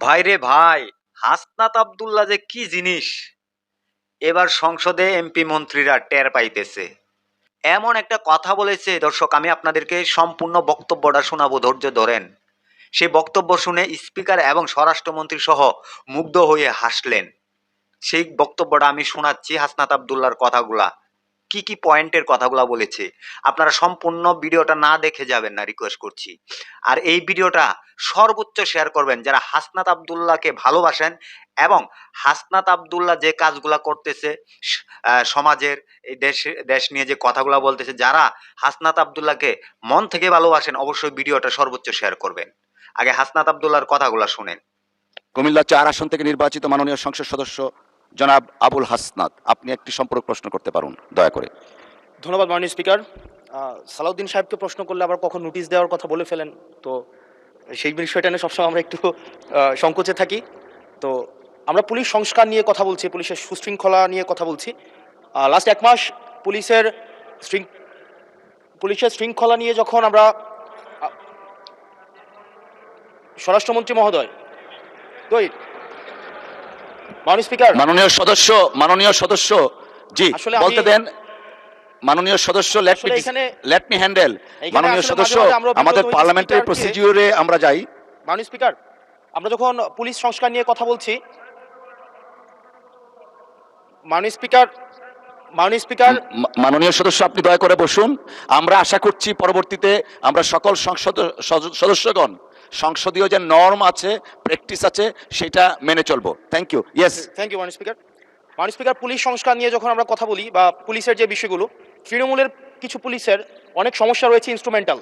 ভাই রে ভাই, হাসনাত আব্দুল্লাহ যে কি জিনিস এবার সংসদে এমপি মন্ত্রীরা টের পাইতেছে। এমন একটা কথা বলেছে, দর্শক আমি আপনাদেরকে সম্পূর্ণ বক্তব্যটা শোনাবো, ধৈর্য ধরেন। সেই বক্তব্য শুনে স্পিকার এবং স্বরাষ্ট্রমন্ত্রী সহ মুগ্ধ হয়ে হাসলেন। সেই বক্তব্যটা আমি শোনাচ্ছি, হাসনাত আব্দুল্লাহর কথাগুলা কি কি পয়েন্টের কথাগুলা বলেছে। আপনারা সম্পূর্ণ ভিডিওটা না দেখে যাবেন না, রিকোয়েস্ট করছি। আর এই ভিডিওটা সর্বোচ্চ শেয়ার করবেন যারা হাসনাত আব্দুল্লাহকে ভালোবাসেন এবং হাসনাত আব্দুল্লাহ যে কাজগুলা করতেছে, সমাজের এই দেশ নিয়ে যে কথাগুলা বলতেছে, যারা হাসনাত আব্দুল্লাহকে মন থেকে ভালোবাসেন অবশ্যই ভিডিওটা সর্বোচ্চ শেয়ার করবেন। আগে হাসনাত আব্দুল্লাহর কথাগুলা শুনেন। কুমিল্লা ৪ আসন থেকে নির্বাচিত মাননীয় সংসদ সদস্য জনাব আবুল হাসনাত, আপনি একটি সম্পর্ক প্রশ্ন করতে পারুন দয়া করে। ধন্যবাদ মাননীয় স্পিকার। সালাউদ্দিন সাহেবকে প্রশ্ন করলে আবার কখন নোটিশ দেওয়ার কথা বলে ফেলেন, তো সেই বিষয়টা নিয়ে সবসময় আমরা একটু সংকোচে থাকি। তো আমরা পুলিশ সংস্কার নিয়ে কথা বলছি, পুলিশের সুশৃঙ্খলা নিয়ে কথা বলছি। লাস্ট 1 মাস পুলিশের শৃঙ্খলা নিয়ে যখন আমরা স্বরাষ্ট্রমন্ত্রী মহোদয় মাননীয় সদস্য জি আসলে বলতে দেন। মাননীয় সদস্য লেট মি হ্যান্ডেল। মাননীয় সদস্য, আমাদের পার্লামেন্টারি প্রসিডিউরে আমরা যাই। মাননীয় স্পিকার, আমরা যখন পুলিশ সংস্কার নিয়ে কথা বলছি, মাননীয় সদস্য আপনি দয়া করে বসুন। আমরা আশা করছি পরবর্তীতে আমরা সকল সদস্যগণ সংসদীয় যে নর্ম আছে, প্র্যাকটিস আছে, সেটা মেনে চলবো। Thank you. Yes, thank you মাননীয় স্পিকার। মাননীয় স্পিকার, পুলিশ সংস্কার নিয়ে যখন আমরা কথা বলি বা পুলিশের যে বিষয়গুলো, তৃণমূলের কিছু পুলিশের অনেক সমস্যা রয়েছে ইনস্ট্রুমেন্টাল।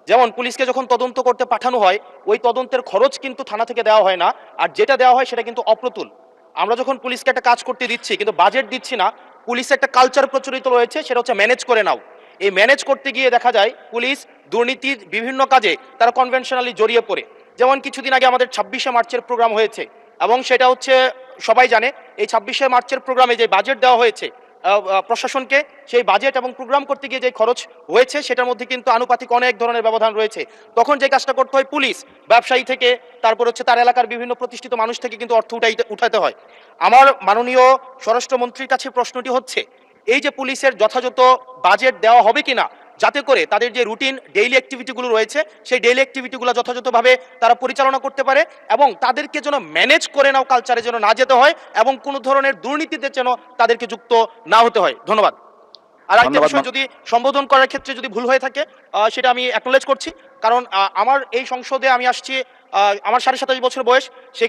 যেমন পুলিশকে যখন তদন্ত করতে পাঠানো হয়, ওই তদন্তের খরচ কিন্তু থানা থেকে দেওয়া হয় না, আর যেটা দেওয়া হয় সেটা কিন্তু অপ্রতুল। আমরা যখন পুলিশকে একটা কাজ করতে দিচ্ছি কিন্তু বাজেট দিচ্ছি না, পুলিশে একটা কালচার প্রচলিত রয়েছে, সেটা হচ্ছে ম্যানেজ করে নাও। এই ম্যানেজ করতে গিয়ে দেখা যায় পুলিশ দুর্নীতির বিভিন্ন কাজে তারা কনভেনশনালি জড়িয়ে পড়ে। যেমন কিছুদিন আগে আমাদের 26শে মার্চের প্রোগ্রাম হয়েছে, এবং সেটা হচ্ছে সবাই জানে এই 26শে মার্চের প্রোগ্রামে যে বাজেট দেওয়া হয়েছে প্রশাসনকে, সেই বাজেট এবং প্রোগ্রাম করতে গিয়ে যে খরচ হয়েছে সেটার মধ্যে কিন্তু আনুপাতিক অনেক ধরনের ব্যবধান রয়েছে। তখন যে কাজটা করতে হয় পুলিশ, ব্যবসায়ী থেকে, তারপর হচ্ছে তার এলাকার বিভিন্ন প্রতিষ্ঠিত মানুষ থেকে কিন্তু অর্থ উঠাতে হয়। আমার মাননীয় স্বরাষ্ট্রমন্ত্রীর কাছে প্রশ্নটি হচ্ছে, এই যে পুলিশের যথাযথ বাজেট দেওয়া হবে কিনা, যাতে করে তাদের যে রুটিন ডেইলি অ্যাক্টিভিটিগুলো রয়েছে সেই ডেইলি অ্যাক্টিভিটিগুলো যথাযথভাবে তারা পরিচালনা করতে পারে, এবং তাদেরকে যেন ম্যানেজ করে নাও কালচারে যেন না যেতে হয়, এবং কোনো ধরনের দুর্নীতিতে যেন তাদেরকে যুক্ত না হতে হয়। ধন্যবাদ। আর একটা বিষয়, যদি সম্বোধন করার ক্ষেত্রে যদি ভুল হয়ে থাকে সেটা আমি অ্যাকনোলেজ করছি, কারণ আমার এই সংসদে আমি আসছি, আমার 27.5 বছর বয়স।